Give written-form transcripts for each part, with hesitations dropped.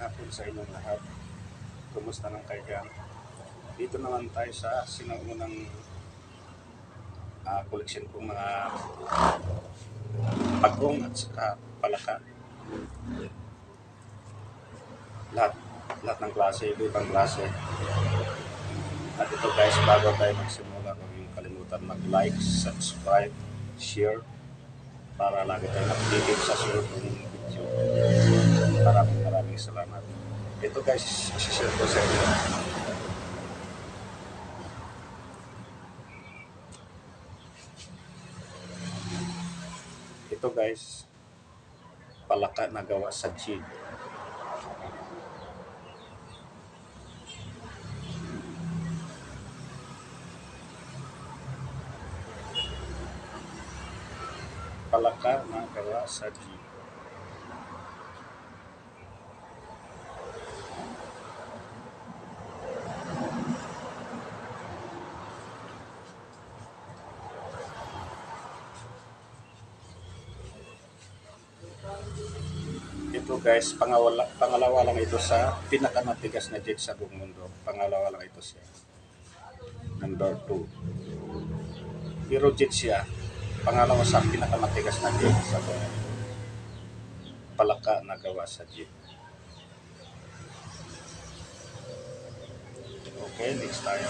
hapon sa inyong lahat. Kumusta ng kaigang? Dito naman tayo sa sinaunang koleksyon kong mga pagong at saka palaka. Lahat ng klase, ibang klase. At ito guys, bago tayo magsimula, huwag yung kalimutan mag-like, subscribe, share para lagi tayong updated sa sunod ng video. Maraming salamat. Ito guys, isi-share ko sa inyo. Ito guys, palaka na gawa sa jig. Palaka na gawa sa jig. Ito guys, pangalawa lang ito sa pinakamatigas na jig sa buong mundo. Pangalawa lang ito siya. Number 2. Pero jig siya. Pangalawa sa pinakamatigas na jig sa buong mundo. Palaka na gawa sa jig. Okay, next tayo.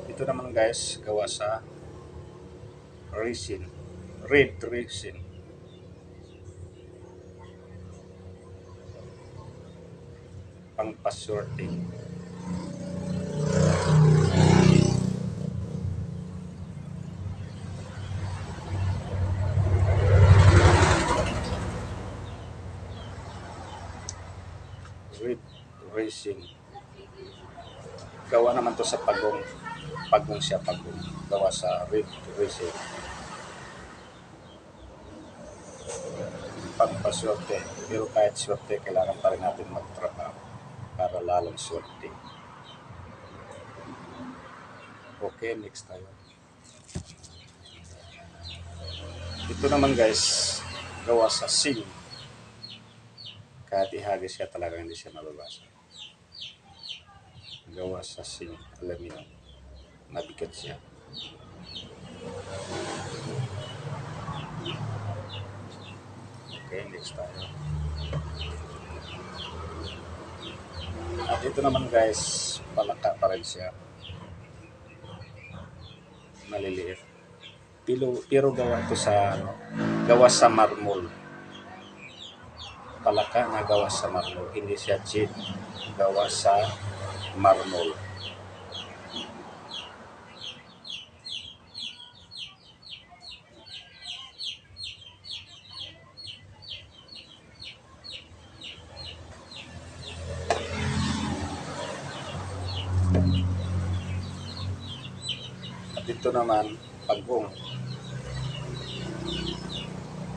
Ito naman guys, gawa sa resin, red resin. Pang pasorting. Red resin. Gawa naman to sa pagong siya, pagong. Gawa sa red resin. Pagpaswerte, pero kahit swerte, kailangan pa rin natin magtrabaho para lalong swerte. Okay, next tayo. Ito naman guys, gawa sa zinc. Kahit ihagis siya, talaga hindi siya mababasa. Gawa sa zinc, aluminum. Mabigat siya. Okay, next tayo. At ito naman guys, palaka pa rin siya. Maliliit. Pero gawa ito sa gawa sa marmol. Palaka na gawa sa marmol. Hindi siya jig. Gawa sa marmol. At ito naman, pagong.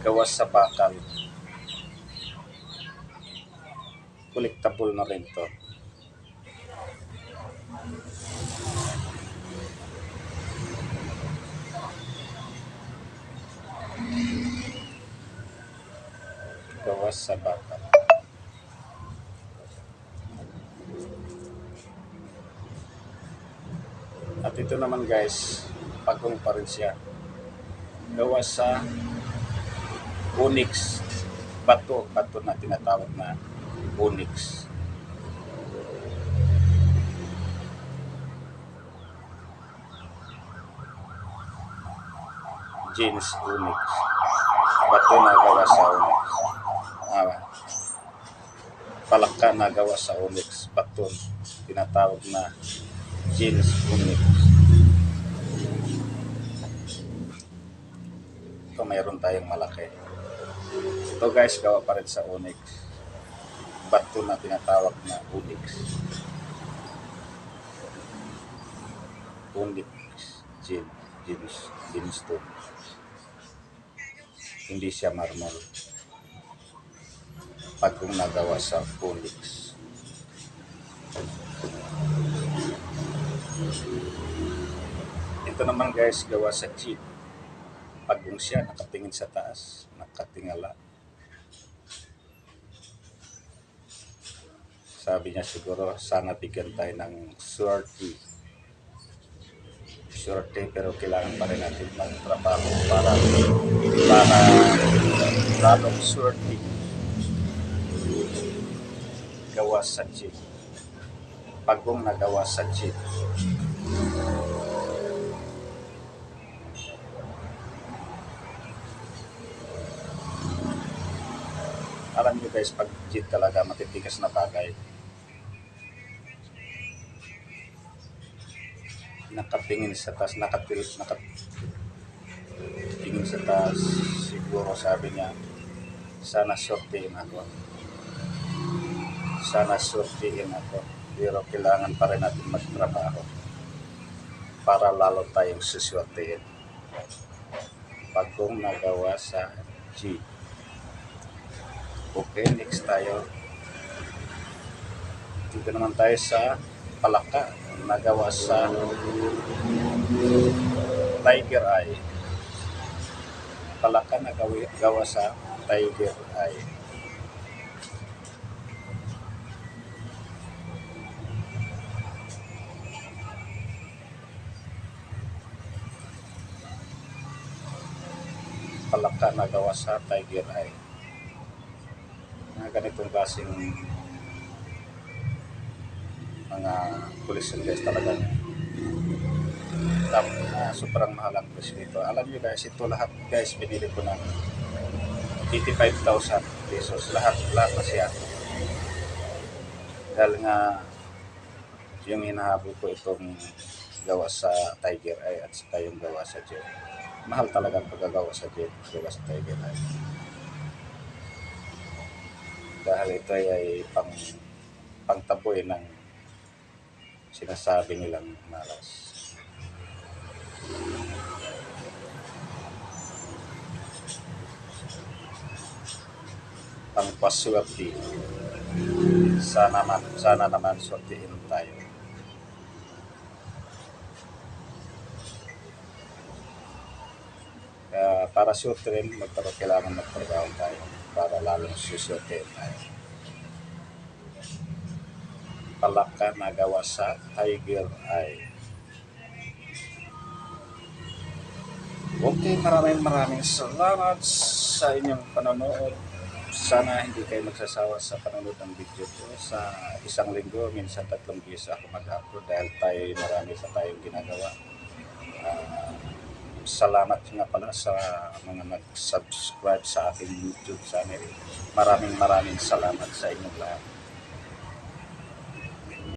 Gawa sa bakal. Collectible na rin to. Gawa sa bakal. At ito naman guys, pagong pa rin siya. Gawa sa onyx. Bato na tinatawag na onyx. Jeans onyx. Bato na gawa sa onyx. Palaka na gawa sa onyx. Bato tinatawag na jeans onyx. Ito mayroon tayong malaki. Ito guys, gawa pa rin sa onyx. Bato na tinatawag na onyx. Onyx jeans to. Hindi siya marmol. Pagong nagawa sa onyx. Ito naman guys, gawa sa jig. pagong siya, nakatingin sa taas, nakatingala. Sabi niya siguro, sana bigyan tayo ng swerte. Swerte, pero kailangan pa rin natin magtrabaho para lalong swerte. Gawa sa jeep. Pagong nagawa sa jeep. Alam nyo guys, pag jeep talaga matitigas na bagay. Nakatingin sa taas, nakatingin sa taas, siguro sabi niya, sana sortiin ako. Sana sortiin ako. Pero kailangan pa rin natin magtrabaho para lalo tayong suswertein. Pagong nagawa sa G. Okay, next tayo. Dito naman tayo sa Palaka. Nagawa sa Tiger Eye. Palaka nagawa sa Tiger Eye. Palaka nagawa sa Tiger Eye. Ganitong klaseng mga collection guys, talagang sobrang mahal ang presyo nito. Alam nyo guys, ito lahat guys binili ko ng 85,000 pesos, lahat na siya. Dahil nga yung hinahabol ko itong gawa sa Tiger Eye at saka yung gawa sa Jet. Mahal talaga ang paggagawa sa Jet, gawa sa Tiger Eye. Dahil ito ay pangtaboy ng sinasabi nilang malas. Pangpaswerte. Sana naman swertein tayo. Para swerte rin, kailangan magtrabaho tayo para lalong suswertein tayo. Palaka nagawa sa Tiger Eye. Okay, maraming salamat sa inyong panonood. Sana hindi kayo magsasawa sa panonood ng video ko. Sa isang linggo, minsan 3 beses ako mag-upload dahil marami pa tayong ginagawa. Salamat nga pala sa mga nag-subscribe sa aking YouTube channel. Maraming salamat sa inyong lahat.